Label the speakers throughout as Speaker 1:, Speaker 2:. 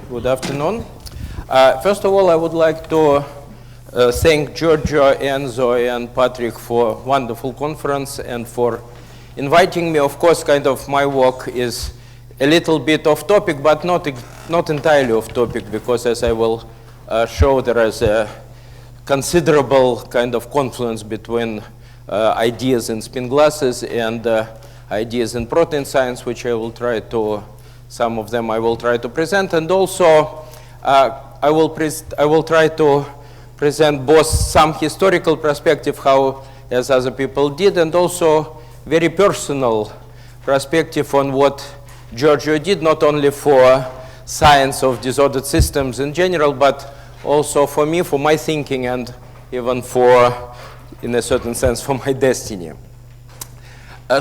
Speaker 1: Good afternoon. First of all, I would like to thank Giorgio, Enzo, and Patrick for a wonderful conference and for inviting me. Of course, kind of my work is a little bit off topic, but not entirely off topic, because as I will show, there is a considerable kind of confluence between ideas in spin glasses and ideas in protein science, which I will try to, some of them I will try to present. And also, I will try to present both some historical perspective, how, as other people did, and also very personal perspective on what Giorgio did, not only for science of disordered systems in general, but also for me, for my thinking, and even for, in a certain sense, for my destiny.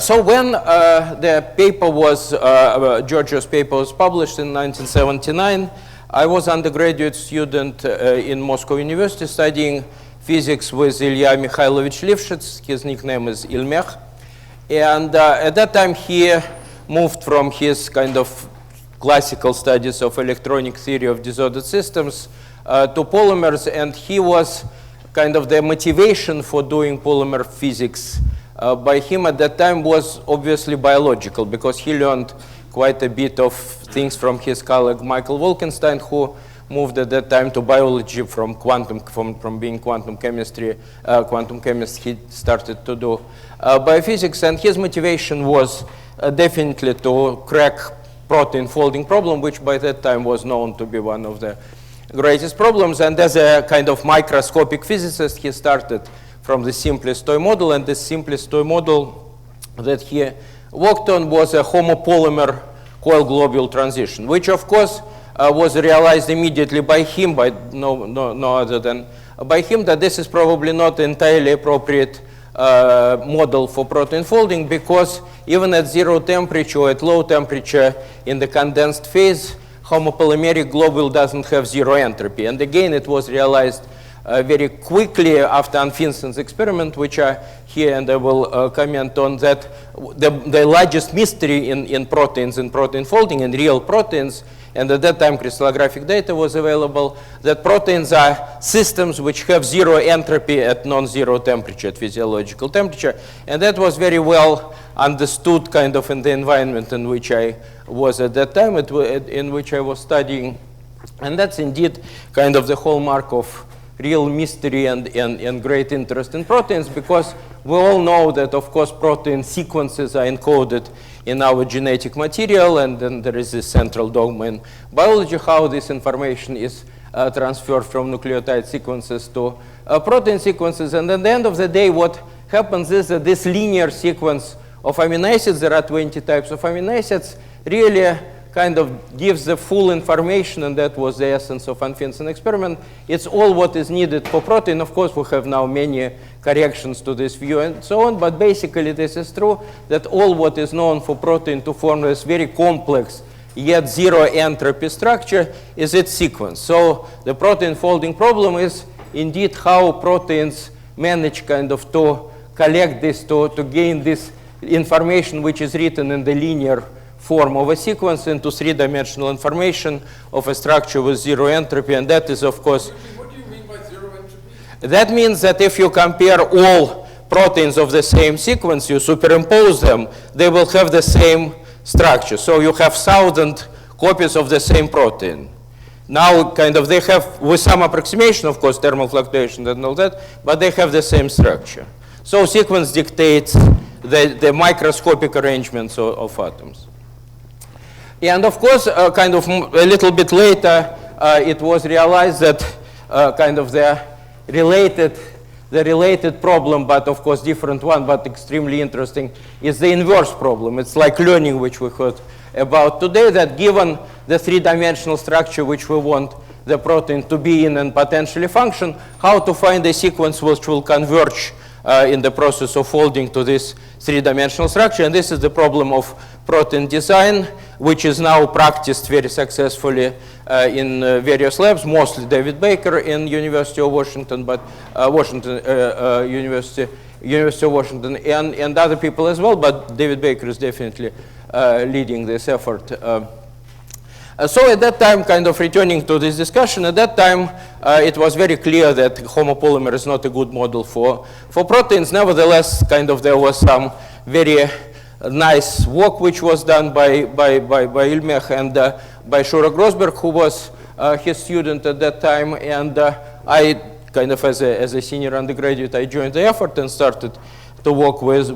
Speaker 1: So when the paper was, Giorgio's paper was published in 1979, I was undergraduate student in Moscow University studying physics with Ilya Mikhailovich Lifshitz. His nickname is Ilmech. And at that time, he moved from his kind of classical studies of electronic theory of disordered systems to polymers, and he was kind of the motivation for doing polymer physics by him at that time was obviously biological, because he learned quite a bit of things from his colleague Michael Wolkenstein, who moved at that time to biology from being quantum chemist. He started to do biophysics, and his motivation was definitely to crack protein folding problem, which by that time was known to be one of the greatest problems. And as a kind of microscopic physicist, he started from the simplest toy model, and the simplest toy model that he worked on was a homopolymer coil globule transition, which of course was realized immediately by him, by no other than by him, that this is probably not entirely appropriate model for protein folding, because even at zero temperature or at low temperature in the condensed phase, homopolymeric globule doesn't have zero entropy. And again, it was realized very quickly after Anfinsen's experiment, which are here, and I will comment on that. The largest mystery in proteins, in protein folding, in real proteins, and at that time crystallographic data was available, that proteins are systems which have zero entropy at non-zero temperature, at physiological temperature. And that was very well understood kind of in the environment in which I was at that time, in which I was studying. And that's indeed kind of the hallmark of real mystery and great interest in proteins, because we all know that, of course, protein sequences are encoded in our genetic material, and then there is this central dogma in biology, how this information is transferred from nucleotide sequences to protein sequences. And at the end of the day, what happens is that this linear sequence of amino acids, there are 20 types of amino acids, really kind of gives the full information, and that was the essence of Anfinsen experiment. It's all what is needed for protein. Of course, we have now many corrections to this view and so on, but basically this is true, that all what is known for protein to form this very complex yet zero entropy structure is its sequence. So the protein folding problem is indeed how proteins manage kind of to collect this, to gain this information which is written in the linear form of a sequence into three-dimensional information of a structure with zero entropy. And that is, of course,
Speaker 2: what do you mean by zero entropy?
Speaker 1: That means that if you compare all proteins of the same sequence, you superimpose them, they will have the same structure. So you have 1,000 copies of the same protein. Now, kind of, they have, with some approximation, of course, thermal fluctuation and all that, but they have the same structure. So sequence dictates the microscopic arrangements of atoms. And of course, kind of a little bit later, it was realized that kind of the related problem, but of course different one, but extremely interesting, is the inverse problem. It's like learning, which we heard about today, that given the three-dimensional structure which we want the protein to be in and potentially function, how to find a sequence which will converge in the process of folding to this three-dimensional structure. And this is the problem of protein design, which is now practiced very successfully in various labs, mostly David Baker in University of Washington, but University of Washington, and other people as well, but David Baker is definitely leading this effort. So at that time, kind of returning to this discussion, at that time, it was very clear that homopolymer is not a good model for proteins. Nevertheless, kind of there was some very nice work which was done by Ilmech and by Shura Grossberg, who was his student at that time. And I kind of, as a senior undergraduate, I joined the effort and started to work with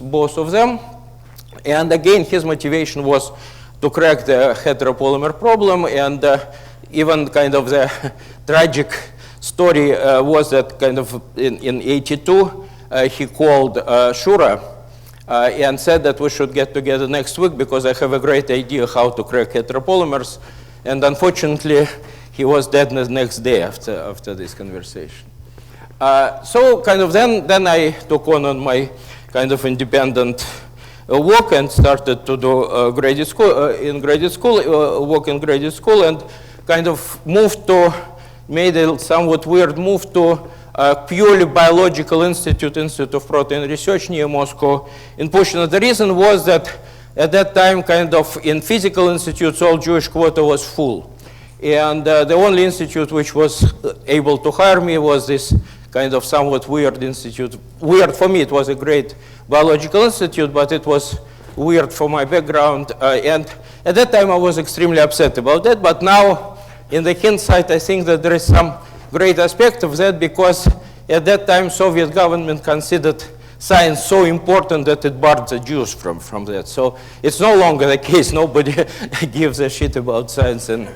Speaker 1: both of them. And again, his motivation was to crack the heteropolymer problem, and even kind of the tragic story was that kind of in 82, he called Shura and said that we should get together next week because I have a great idea how to crack heteropolymers. And unfortunately, he was dead the next day after this conversation. So kind of then I took on my kind of independent work and started to do work in graduate school, and kind of made a somewhat weird move to purely biological Institute of Protein Research near Moscow in Pushkin. The reason was that at that time, kind of in physical institutes, all Jewish quota was full. And the only institute which was able to hire me was this kind of somewhat weird institute. Weird for me, it was a great biological institute, but it was weird for my background. And at that time, I was extremely upset about that. But now, in the hindsight, I think that there is some great aspect of that, because at that time, Soviet government considered science so important that it barred the Jews from that. So it's no longer the case. Nobody gives a shit about science in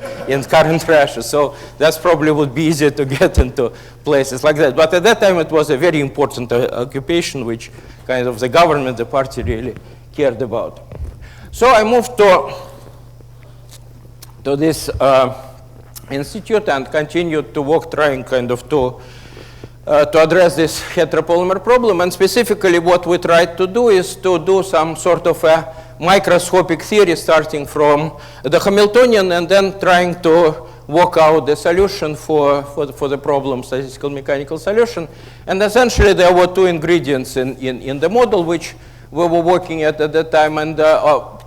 Speaker 1: current Russia. So that's probably would be easier to get into places like that. But at that time, it was a very important occupation, which kind of the government, the party really cared about. So I moved to this institute and continued to work trying kind of to address this heteropolymer problem. And specifically what we tried to do is to do some sort of a microscopic theory starting from the Hamiltonian and then trying to work out the solution for the problem, statistical mechanical solution. And essentially there were two ingredients in the model which we were working at that time. And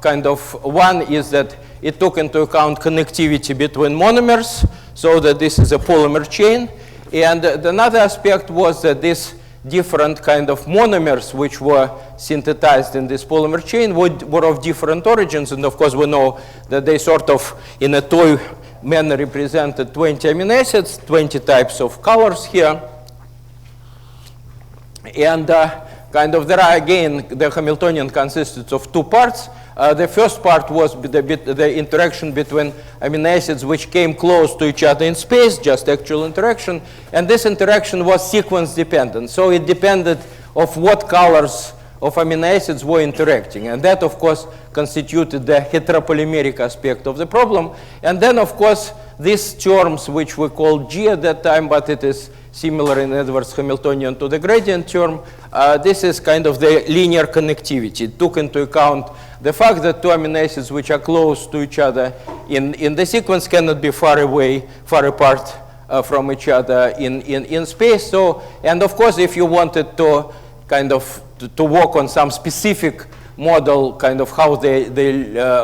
Speaker 1: kind of one is that it took into account connectivity between monomers, so that this is a polymer chain. And another aspect was that these different kind of monomers which were synthesized in this polymer chain were of different origins. And of course, we know that they sort of, in a toy manner, represented 20 amino acids, 20 types of colors here. And kind of there are, again, the Hamiltonian consisted of two parts. The first part was the interaction between amino acids which came close to each other in space, just actual interaction. And this interaction was sequence dependent. So it depended of what colors of amino acids were interacting. And that, of course, constituted the heteropolymeric aspect of the problem. And then, of course, these terms, which we called G at that time, but it is similar in Edwards Hamiltonian to the gradient term, this is kind of the linear connectivity. It took into account the fact that two amino acids which are close to each other in the sequence cannot be far apart from each other in space. So, and of course, if you wanted to kind of to work on some specific model, kind of how the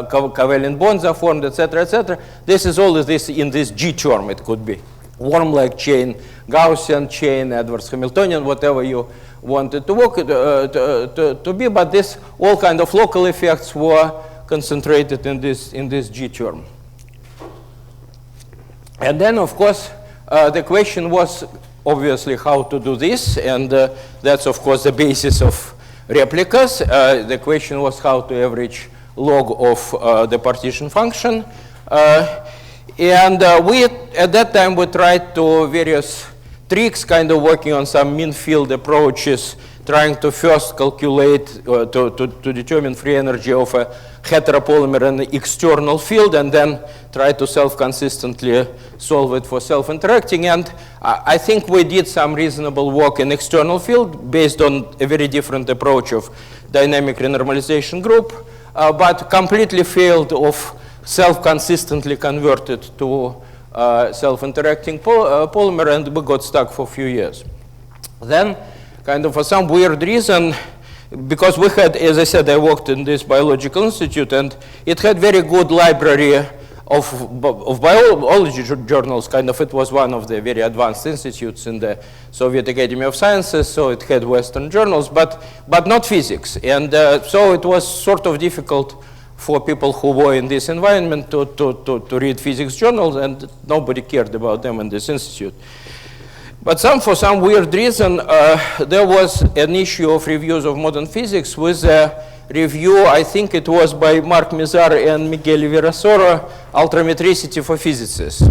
Speaker 1: covalent bonds are formed, etc., this is all of this in this G term. It could be worm-like chain, Gaussian chain, Edwards Hamiltonian, whatever you wanted to work to be, but this all kind of local effects were concentrated in this G term. And then, of course, the question was obviously how to do this, and that's of course the basis of replicas. The question was how to average log of the partition function, and we at that time we tried to various tricks, kind of working on some mean field approaches, trying to first calculate, to determine free energy of a heteropolymer in the external field, and then try to self-consistently solve it for self-interacting. And I think we did some reasonable work in external field based on a very different approach of dynamic renormalization group, but completely failed of self-consistently converted to self-interacting polymer, and we got stuck for a few years. Then, kind of for some weird reason, because we had, as I said, I worked in this biological institute, and it had very good library of biology journals. Kind of, it was one of the very advanced institutes in the Soviet Academy of Sciences, so it had Western journals, but not physics. And so it was sort of difficult for people who were in this environment to read physics journals, and nobody cared about them in this institute. But for some weird reason, there was an issue of reviews of modern physics with a review, I think it was by Mark Mizar and Miguel Virasoro, Ultrametricity for Physicists,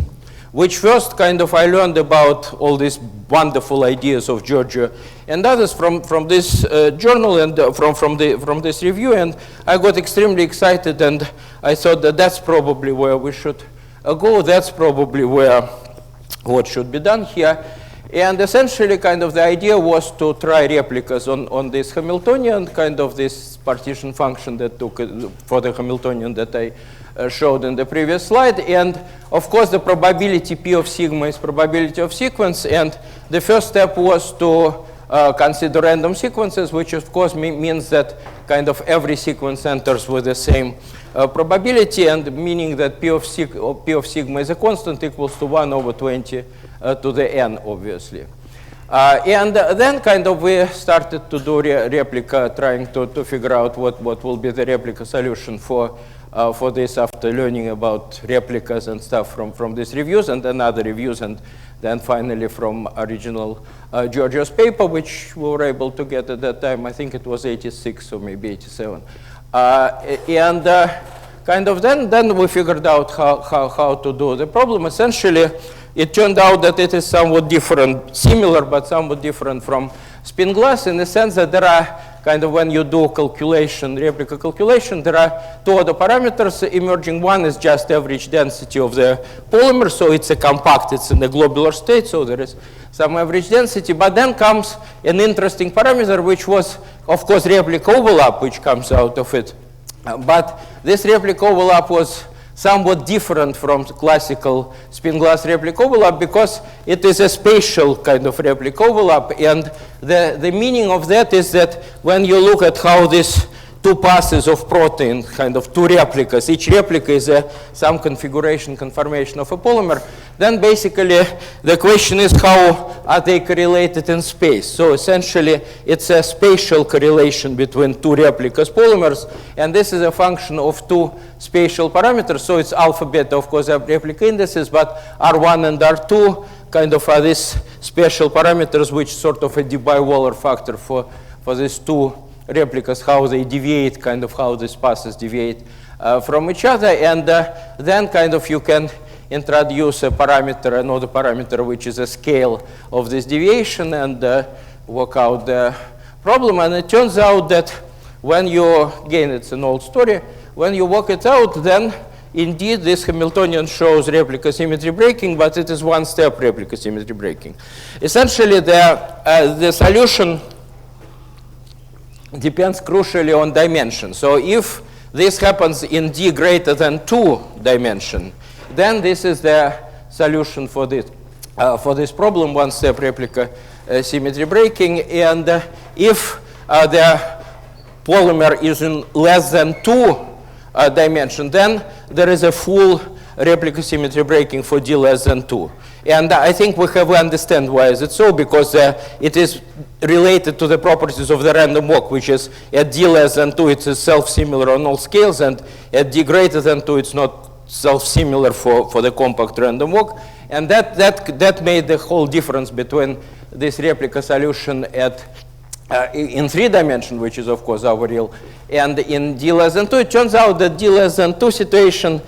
Speaker 1: which first kind of I learned about all these wonderful ideas of Giorgio and others from this journal and from this review, and I got extremely excited, and I thought that that's probably where we should go, that's probably what should be done here. And essentially, kind of the idea was to try replicas on this Hamiltonian, kind of this partition function that took for the Hamiltonian that I showed in the previous slide. And of course, the probability P of sigma is probability of sequence. And the first step was to consider random sequences, which of course means that kind of every sequence enters with the same probability, and meaning that P of sigma is a constant equals to 1 over 20 to the n, obviously. And then kind of we started to do replica, trying to figure out what will be the replica solution for this after learning about replicas and stuff from these reviews and then other reviews, and then finally from original Giorgio's paper, which we were able to get at that time. I think it was 86 or maybe 87. And kind of then we figured out how to do the problem. Essentially, it turned out that it is somewhat different, similar, but somewhat different from spin glass in the sense that there are kind of, when you do calculation, replica calculation, there are two other parameters emerging. One is just average density of the polymer, so it's a compact, it's in the globular state, so there is some average density. But then comes an interesting parameter, which was, of course, replica overlap, which comes out of it. But this replica overlap was somewhat different from classical spin glass replica overlap because it is a spatial kind of replica overlap. And the meaning of that is that when you look at how these two passes of protein, kind of two replicas, each replica is some conformation of a polymer, then basically the question is how are they correlated in space. So essentially it's a spatial correlation between two replicas polymers, and this is a function of two spatial parameters. So it's alpha, beta, of course, have replica indices, but R1 and R2 kind of are these spatial parameters which sort of a Debye-Waller factor for these two replicas, how they deviate, kind of how these passes deviate from each other. And then kind of you can introduce a parameter, another parameter, which is a scale of this deviation, and work out the problem. And it turns out that when you, again, it's an old story, when you work it out, then indeed this Hamiltonian shows replica symmetry breaking, but it is one-step replica symmetry breaking. Essentially, the solution depends crucially on dimension. So if this happens in d greater than 2 dimension, then this is the solution for this problem, one-step replica symmetry breaking. And if the polymer is in less than 2 dimension, then there is a full replica symmetry breaking for d less than 2. And I think we have to understand why is it so, because it is related to the properties of the random walk, which is at d less than 2, it's self-similar on all scales, and at d greater than 2, it's not self-similar for the compact random walk. And that made the whole difference between this replica solution at in 3 dimension, which is of course our real, and in d less than 2. It turns out that d less than 2 situation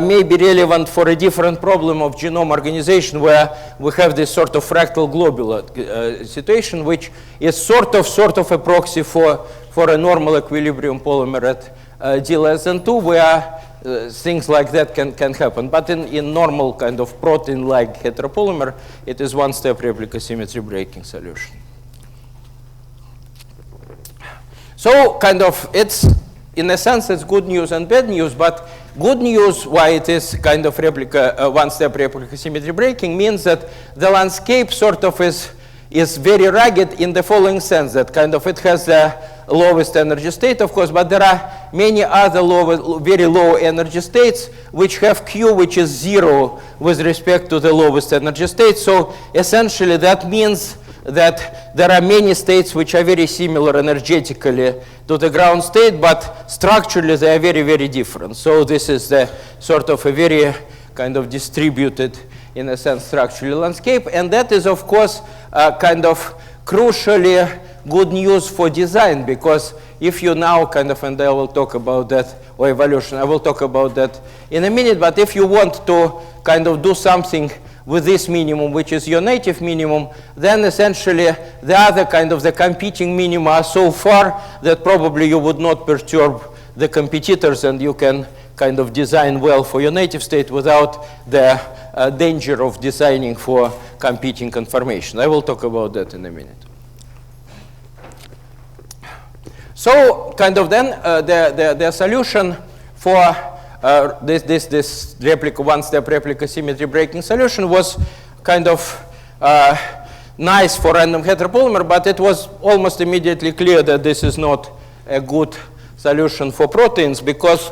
Speaker 1: may be relevant for a different problem of genome organization, where we have this sort of fractal globular situation, which is sort of a proxy for a normal equilibrium polymer at d less than 2, where things like that can happen. But in normal kind of protein-like heteropolymer, it is one-step replica symmetry breaking solution. So kind of it's, in a sense, it's good news and bad news, but good news why it is kind of replica, one-step replica symmetry breaking means that the landscape sort of is very rugged in the following sense, that kind of it has lowest energy state, of course, but there are many other very low energy states which have Q, which is 0 with respect to the lowest energy state. So essentially that means that there are many states which are very similar energetically to the ground state, but structurally they are very, very different. So this is the sort of a very kind of distributed, in a sense, structural landscape. And that is, of course, kind of crucially good news for design, because if you now kind of, and I will talk about that, or evolution, I will talk about that in a minute, but if you want to kind of do something with this minimum, which is your native minimum, then essentially the other kind of the competing minima are so far that probably you would not perturb the competitors, and you can kind of design well for your native state without the danger of designing for competing conformation. I will talk about that in a minute. So kind of then the solution for this replica, one-step replica symmetry breaking solution was kind of nice for random heteropolymer, but it was almost immediately clear that this is not a good solution for proteins, because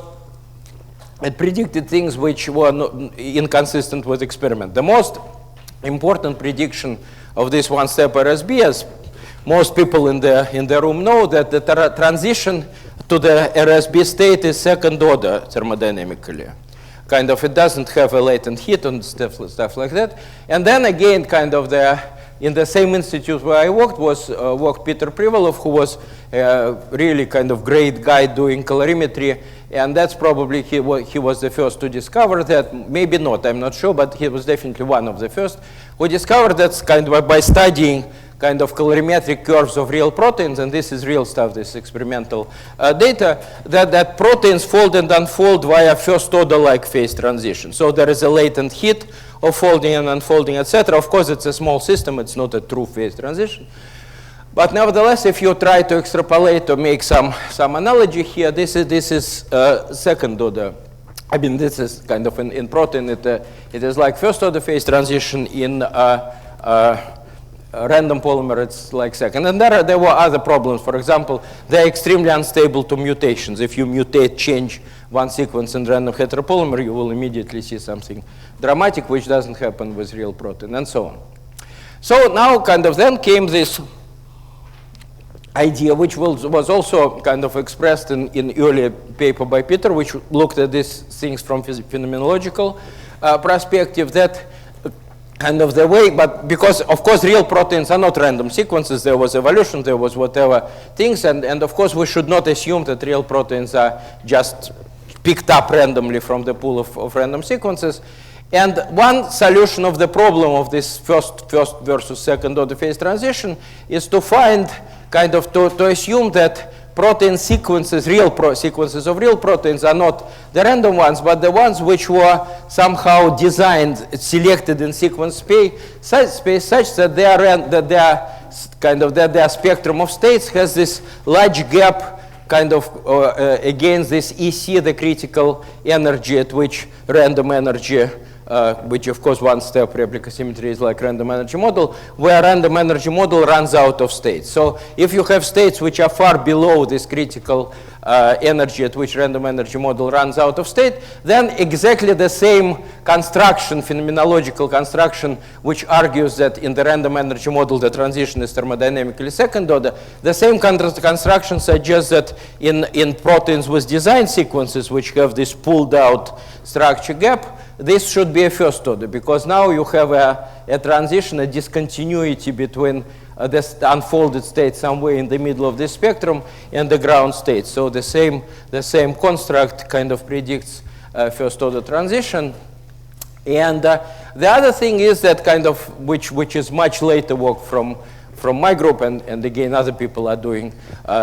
Speaker 1: it predicted things which were inconsistent with experiment. The most important prediction of this one-step RSB, as most people in the room know, that the transition to the RSB state is second order thermodynamically. Kind of, it doesn't have a latent heat and stuff like that. And then again, kind of in the same institute where I worked worked Peter Privalov, who was really kind of great guy doing calorimetry. And that's probably, he was the first to discover that, maybe not, I'm not sure, but he was definitely one of the first who discovered that kind of by studying kind of colorimetric curves of real proteins, and this is real stuff, this experimental data, that proteins fold and unfold via first order like phase transition. So there is a latent heat of folding and unfolding, etc. Of course, it's a small system, it's not a true phase transition. But nevertheless, if you try to extrapolate or make some analogy here, this is second order. I mean, this is kind of in protein, it is like first order phase transition. In random polymer, it's like second. And there were other problems. For example, they're extremely unstable to mutations. If you mutate, change one sequence in random heteropolymer, you will immediately see something dramatic, which doesn't happen with real protein, and so on. So now kind of then came this idea, which was also kind of expressed in earlier paper by Peter, which looked at these things from phenomenological perspective, that kind of the way, but because of course real proteins are not random sequences, there was evolution, there was whatever things, and of course we should not assume that real proteins are just picked up randomly from the pool of random sequences. And one solution of the problem of this first versus second order phase transition is to find kind of to assume that protein sequences, sequences of real proteins are not the random ones, but the ones which were somehow designed, selected in sequence space such that their spectrum of states has this large gap kind of against this EC, the critical energy at which random energy, which of course one-step replica symmetry is like random energy model, where random energy model runs out of states. So if you have states which are far below this critical energy at which random energy model runs out of state, then exactly the same construction, phenomenological construction, which argues that in the random energy model the transition is thermodynamically second order, the same construction suggests that in proteins with design sequences which have this pulled out structure gap, this should be a first order, because now you have a transition, a discontinuity between the unfolded state somewhere in the middle of the spectrum and the ground state. So the same construct kind of predicts first order transition. And the other thing is that kind of, which is much later work from my group, and again other people are doing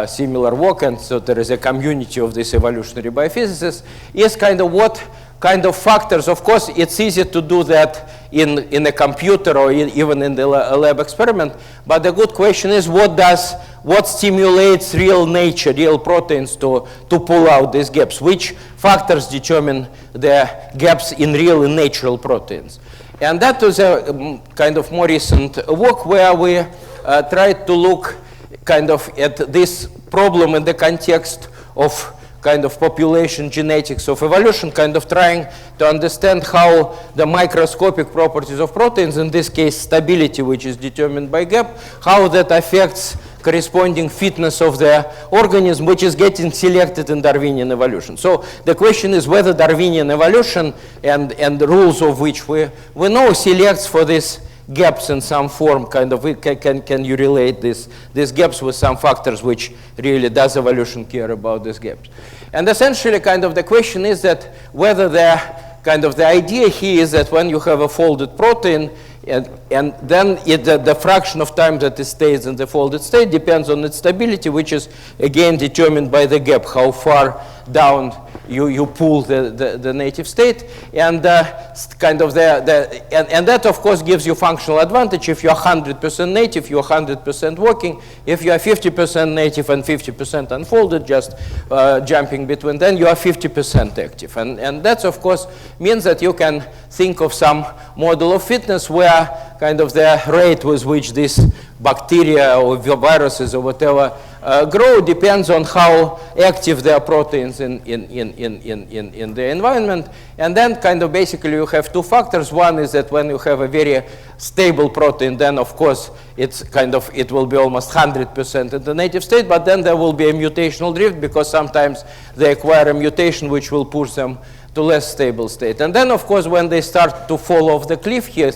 Speaker 1: similar work, and so there is a community of these evolutionary biophysicists, is kind of what kind of factors. Of course, it's easy to do that in a computer or even in the lab experiment, but the good question is what stimulates real nature, real proteins to pull out these gaps? Which factors determine the gaps in real and natural proteins? And that was a kind of more recent work where we tried to look kind of at this problem in the context of kind of population genetics of evolution, kind of trying to understand how the microscopic properties of proteins, in this case stability, which is determined by gap, how that affects corresponding fitness of the organism, which is getting selected in Darwinian evolution. So the question is whether Darwinian evolution and the rules of which we know selects for these gaps in some form, kind of, can you relate these gaps with some factors which really does evolution care about these gaps? And essentially kind of the question is that whether the idea here is that when you have a folded protein, and then the fraction of time that it stays in the folded state depends on its stability, which is again determined by the gap, how far down you pull the native state, and kind of and that of course gives you functional advantage. If you're 100% native, you're 100% working. If you are 50% native and 50% unfolded, just jumping between, then you are 50% active, and that of course means that you can think of some model of fitness where kind of the rate with which these bacteria or viruses or whatever grow depends on how active there are proteins in the environment. And then kind of basically you have two factors. One is that when you have a very stable protein, then of course it's kind of, it will be almost 100% in the native state, but then there will be a mutational drift because sometimes they acquire a mutation which will push them to less stable state. And then of course when they start to fall off the cliff here,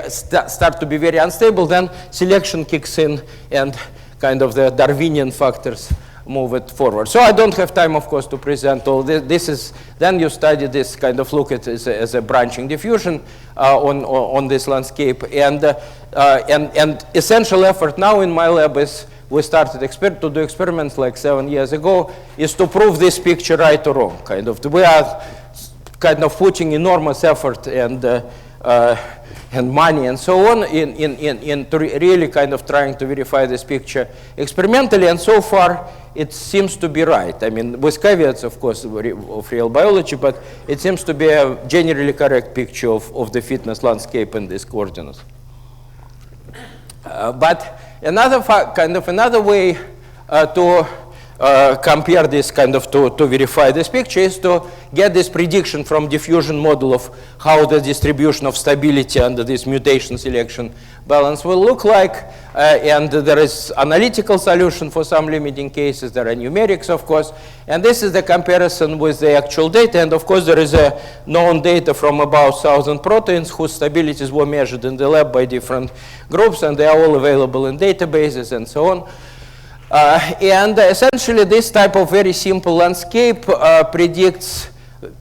Speaker 1: start to be very unstable, then selection kicks in and kind of the Darwinian factors move it forward. So I don't have time, of course, to present all this. This is, then you study this, kind of look at it as a branching diffusion on this landscape. And essential effort now in my lab is, we started to do experiments like 7 years ago, is to prove this picture right or wrong. Kind of, we are kind of putting enormous effort and money and so on into really kind of trying to verify this picture experimentally, and so far it seems to be right. I mean, with caveats, of course, of real biology, but it seems to be a generally correct picture of the fitness landscape in these coordinates. But another way to compare this kind of to verify this picture is to get this prediction from diffusion model of how the distribution of stability under this mutation selection balance will look like. And there is analytical solution for some limiting cases. There are numerics, of course. And this is the comparison with the actual data. And of course, there is a known data from about 1,000 proteins whose stabilities were measured in the lab by different groups. And they are all available in databases and so on. And essentially, this type of very simple landscape predicts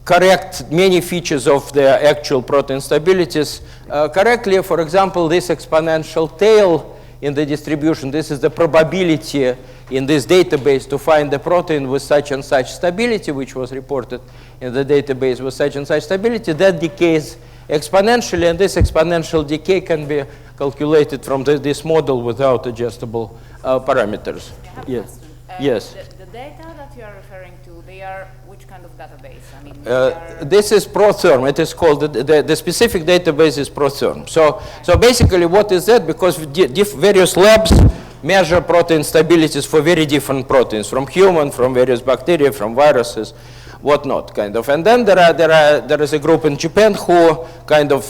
Speaker 1: correct many features of the actual protein stabilities correctly. For example, this exponential tail in the distribution, this is the probability in this database to find the protein with such and such stability, which was reported in the database with such and such stability, that decays exponentially, and this exponential decay can be calculated from this model without adjustable parameters.
Speaker 3: I have a
Speaker 1: Yes.
Speaker 3: question.
Speaker 1: Yes.
Speaker 3: The data that you are referring to, they are which kind of database? I mean,
Speaker 1: this is Protherm. It is called, the specific database is Protherm. So basically what is that? Because various labs measure protein stabilities for very different proteins, from human, from various bacteria, from viruses, whatnot, kind of. And then there is a group in Japan who kind of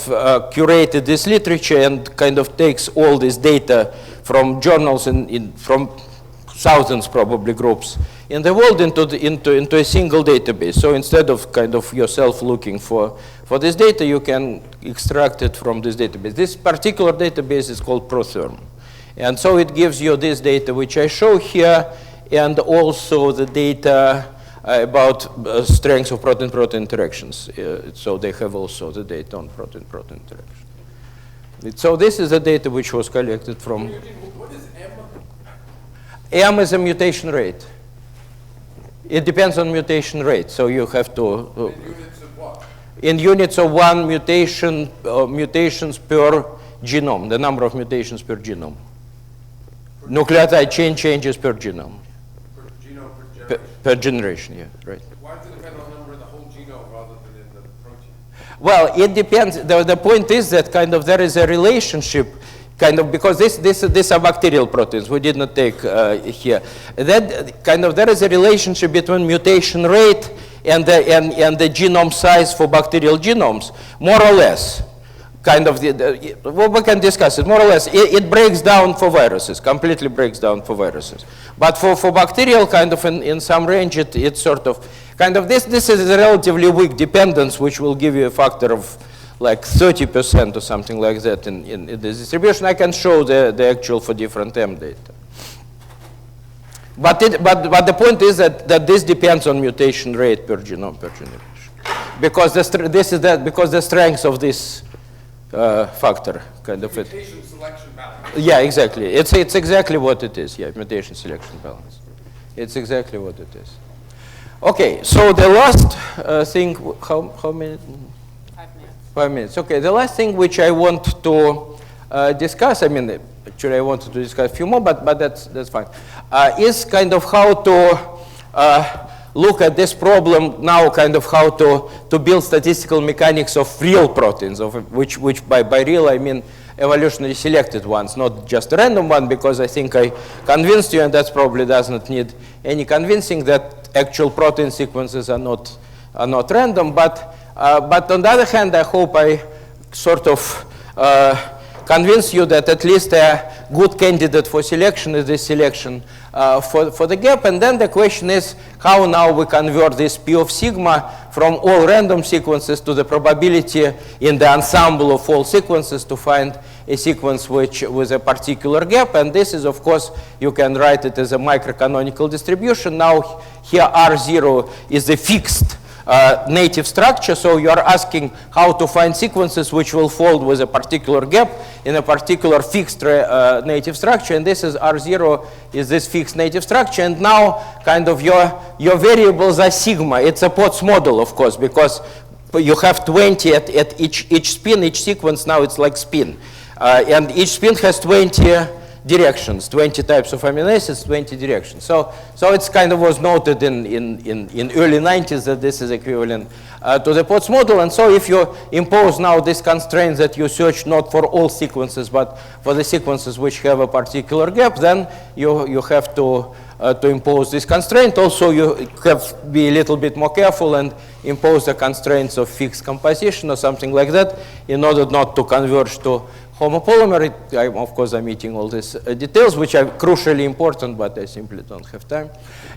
Speaker 1: curated this literature and kind of takes all this data from journals from thousands probably groups in the world into a single database. So instead of kind of yourself looking for this data, you can extract it from this database. This particular database is called Protherm. And so it gives you this data which I show here, and also the data about strengths of protein-protein interactions. So they have also the data on protein-protein interaction. So this is the data which was collected from.
Speaker 2: What is M?
Speaker 1: M is a mutation rate. It depends on mutation rate. So you have to.
Speaker 2: In units of what?
Speaker 1: In units of one mutation, mutations per genome, the number of mutations per genome. Nucleotide chain changes per genome.
Speaker 2: Per genome, per generation?
Speaker 1: Per generation, yeah, right.
Speaker 2: Why does it depend on the number in the whole genome rather than in the protein?
Speaker 1: Well, it depends. The point is that kind of there is a relationship kind of, because these are bacterial proteins, we did not take here. That kind of, there is a relationship between mutation rate and the genome size for bacterial genomes, more or less. Kind of, well, we can discuss it, more or less. It breaks down for viruses, completely breaks down for viruses. But for bacterial, kind of in some range, it's sort of, kind of, this is a relatively weak dependence, which will give you a factor of like 30% or something like that in the distribution. I can show the actual for different M data. But the point is that this depends on mutation rate per genome per generation. Because because the strength of this factor kind of it.
Speaker 2: Mutation selection balance.
Speaker 1: Yeah, exactly. It's exactly what it is. Yeah, mutation selection balance. It's exactly what it is. Okay, so the last thing, how many?
Speaker 3: 5 minutes.
Speaker 1: 5 minutes. Okay, the last thing which I want to discuss, I mean, actually I wanted to discuss a few more, but that's fine, is kind of how to look at this problem now, kind of how to build statistical mechanics of real proteins, of which by real I mean evolutionary selected ones, not just a random one, because I think I convinced you, and that probably does not need any convincing, that actual protein sequences are not random. But on the other hand, I hope I sort of convince you that at least a good candidate for selection is this selection for the gap. And then the question is how now we convert this P of sigma from all random sequences to the probability in the ensemble of all sequences to find a sequence which with a particular gap. And this is, of course, you can write it as a microcanonical distribution. Now here R0 is a fixed native structure, so you are asking how to find sequences which will fold with a particular gap in a particular fixed native structure, and this is R0 is this fixed native structure. And now kind of your variables are sigma. It's a Potts model, of course, because you have 20 at each spin, each sequence. Now it's like spin, and each spin has 20 directions, 20 types of amino acids, 20 directions. So it's kind of was noted in early 90s that this is equivalent to the Potts model. And so if you impose now this constraint that you search not for all sequences, but for the sequences which have a particular gap, then you have to impose this constraint. Also, you have to be a little bit more careful and impose the constraints of fixed composition or something like that in order not to converge to homopolymer. Of course, I'm eating all these details, which are crucially important, but I simply don't have time.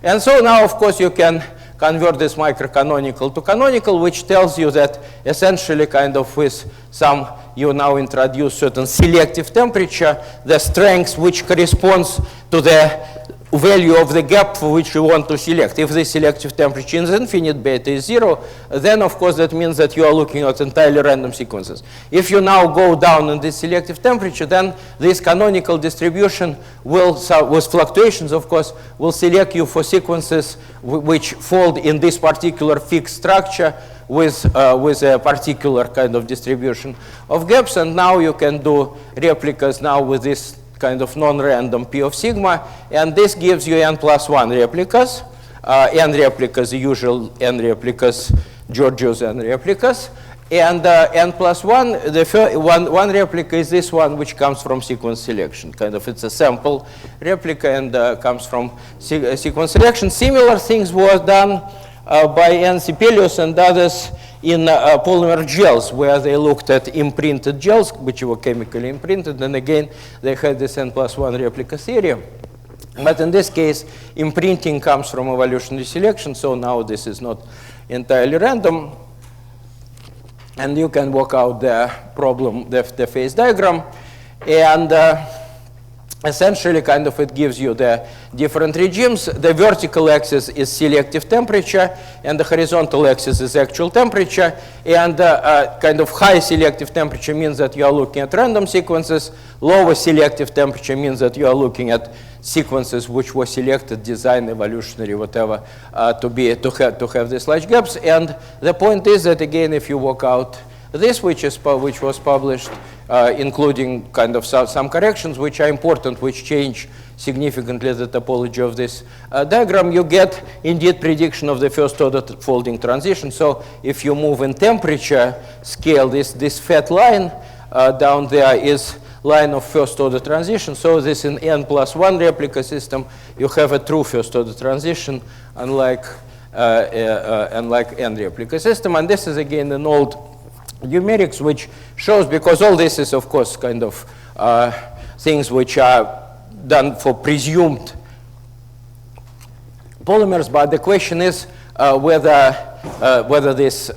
Speaker 1: And so now, of course, you can convert this microcanonical to canonical, which tells you that essentially kind of with some, you now introduce certain selective temperature, the strength which corresponds to the value of the gap for which you want to select. If the selective temperature is infinite, beta is 0, then of course that means that you are looking at entirely random sequences. If you now go down in this selective temperature, then this canonical distribution will, with fluctuations of course, will select you for sequences which fold in this particular fixed structure with a particular kind of distribution of gaps. And now you can do replicas now with this kind of non-random P of sigma, and this gives you n+1 replicas, n replicas, the usual n replicas, Giorgio's n replicas, and n+1, the one replica is this one, which comes from sequence selection. Kind of, it's a sample replica and comes from sequence selection. Similar things were done by N. Sibelius and others in polymer gels, where they looked at imprinted gels, which were chemically imprinted, and again, they had this n+1 replica theory. But in this case, imprinting comes from evolutionary selection, so now this is not entirely random. And you can work out the problem, the phase diagram, and essentially, kind of, it gives you the different regimes. The vertical axis is selective temperature, and the horizontal axis is actual temperature. And kind of high selective temperature means that you are looking at random sequences. Lower selective temperature means that you are looking at sequences which were selected, designed, evolutionary, whatever, to have these large gaps. And the point is that, again, if you work out this, which was published, including kind of some corrections which are important, which change significantly the topology of this diagram, you get indeed prediction of the first order folding transition. So if you move in temperature scale, this fat line down there is line of first order transition. So this in n+1 replica system, you have a true first order transition, unlike n replica system. And this is again an old numerics, which shows, because all this is of course kind of things which are done for presumed polymers, but the question is whether this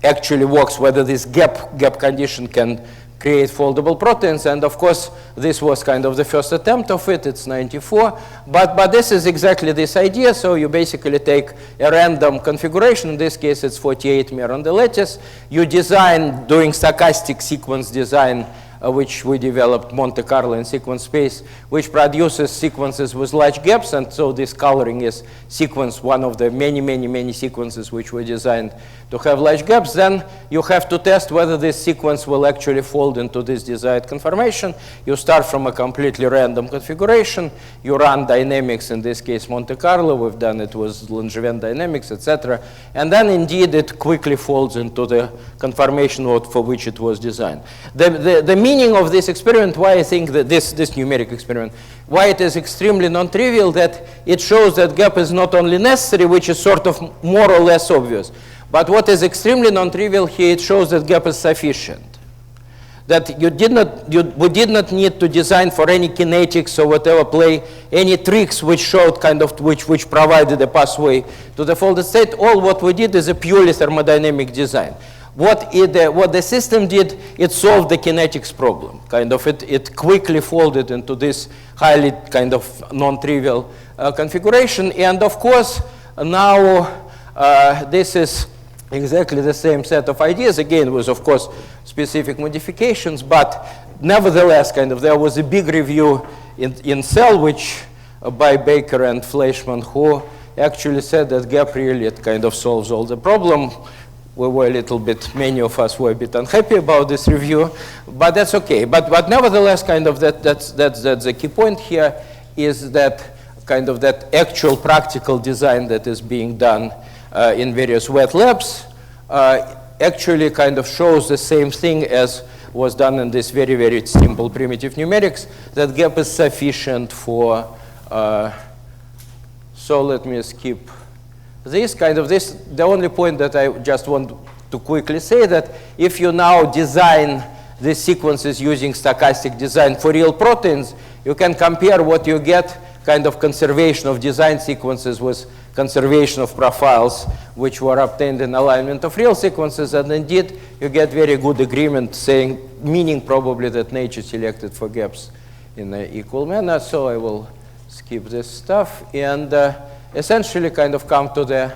Speaker 1: actually works, whether this gap condition can create foldable proteins. And of course, this was kind of the first attempt of it. It's 94. But this is exactly this idea. So you basically take a random configuration. In this case, it's 48 mer on the lattice. You design, doing stochastic sequence design, which we developed Monte Carlo in sequence space, which produces sequences with large gaps. And so this coloring is sequence, one of the many sequences which were designed to have large gaps. Then you have to test whether this sequence will actually fold into this desired conformation. You start from a completely random configuration. You run dynamics, in this case Monte Carlo. We've done it with Langevin dynamics, etc. And then indeed it quickly folds into the conformation for which it was designed. The meaning of this experiment, why I think that this numeric experiment, why it is extremely non-trivial, that it shows that gap is not only necessary, which is sort of more or less obvious, but what is extremely non-trivial here, it shows that gap is sufficient. That we did not need to design for any kinetics or whatever, play any tricks which showed kind of, which provided a pathway to the folded state. All what we did is a purely thermodynamic design. What the system did, it solved the kinetics problem. Kind of it quickly folded into this highly kind of non-trivial configuration. And of course, now this is exactly the same set of ideas, again with of course specific modifications, but nevertheless kind of there was a big review in Cell, which by Baker and Fleischmann, who actually said that gap really it kind of solves all the problem. We were a little bit, many of us were a bit unhappy about this review, but that's okay. But nevertheless, kind of that's the key point here, is that kind of that actual practical design that is being done in various wet labs actually kind of shows the same thing as was done in this very simple primitive numerics, that gap is sufficient for, so let me skip this kind of this. The only point that I just want to quickly say, that if you now design these sequences using stochastic design for real proteins, you can compare what you get, kind of conservation of design sequences with conservation of profiles which were obtained in alignment of real sequences, and indeed you get very good agreement, meaning probably that nature selected for gaps in an equal manner. So I will skip this stuff and essentially kind of come to the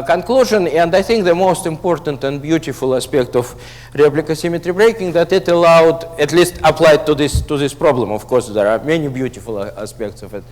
Speaker 1: conclusion. And I think the most important and beautiful aspect of replica symmetry breaking, that it allowed, at least applied to this problem, of course there are many beautiful aspects of it,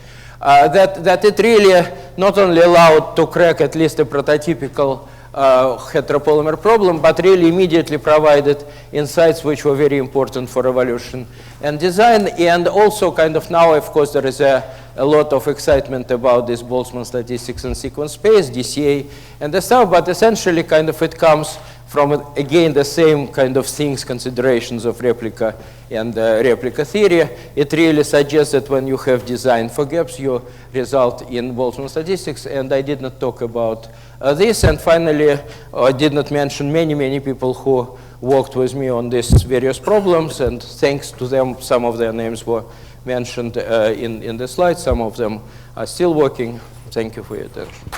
Speaker 1: that it really not only allowed to crack at least a prototypical heteropolymer problem, but really immediately provided insights which were very important for evolution and design. And also kind of now, of course, there is a lot of excitement about this Boltzmann statistics and sequence space, DCA and the stuff, but essentially kind of it comes from, again, the same kind of things, considerations of replica and replica theory. It really suggests that when you have design for gaps, you result in Boltzmann statistics, and I did not talk about this. And finally, I did not mention many people who worked with me on these various problems, and thanks to them, some of their names were mentioned in the slides. Some of them are still working. Thank you for your attention.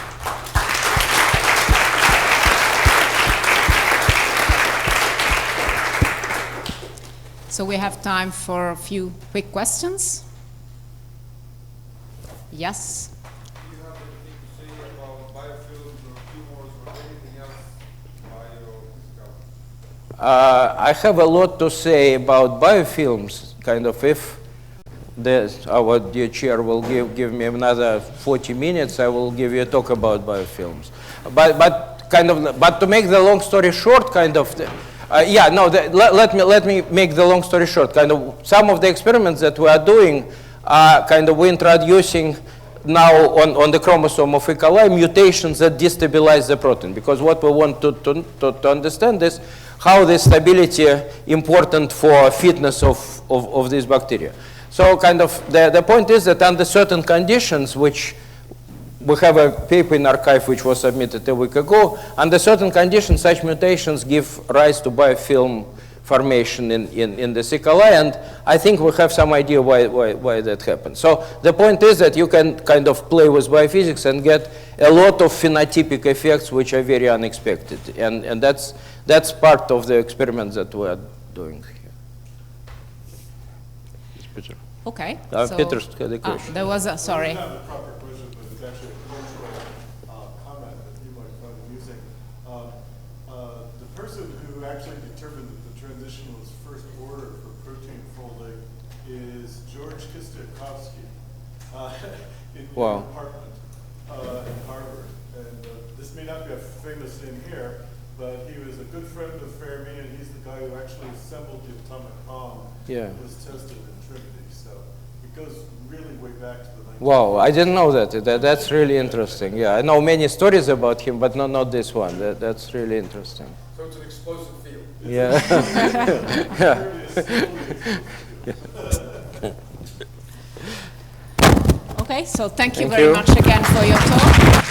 Speaker 4: So we have time for a few quick questions. Yes?
Speaker 2: Do you have anything to say about biofilms or tumors or anything else biophysical?
Speaker 1: I have a lot to say about biofilms, kind of. If our dear chair will give me another 40 minutes, I will give you a talk about biofilms. But to make the long story short, kind of, let me make the long story short. Kind of some of the experiments that we are doing are kind of we're introducing now on the chromosome of E. coli mutations that destabilize the protein. Because what we want to understand is how the stability important for fitness of this bacteria. So kind of the point is that under certain conditions, which we have a paper in archive which was submitted a week ago, under certain conditions, such mutations give rise to biofilm formation in the E. coli, and I think we have some idea why that happens. So the point is that you can kind of play with biophysics and get a lot of phenotypic effects which are very unexpected, and that's part of the experiment that we are doing here. Peter.
Speaker 4: Okay.
Speaker 1: Peter had a question.
Speaker 4: There was a, sorry.
Speaker 2: It's not a proper question, but it's actually a cultural comment that you might find amusing. The person who actually determined that the transition was first order for protein folding is George Kistiakowsky in
Speaker 1: Wow.
Speaker 2: your department in Harvard. And this may not be a famous name here, but he was a good friend of Fermi, and he's the guy who actually assembled the atomic bomb that was tested in Trinity. So it goes really way back to the 19th.
Speaker 1: Wow, I didn't know that. That's really interesting. Yeah, I know many stories about him, but not this one. That's really interesting.
Speaker 2: So it's an explosive field.
Speaker 1: Yeah.
Speaker 4: Okay, so thank you
Speaker 1: Thank
Speaker 4: very
Speaker 1: you.
Speaker 4: much again for your talk.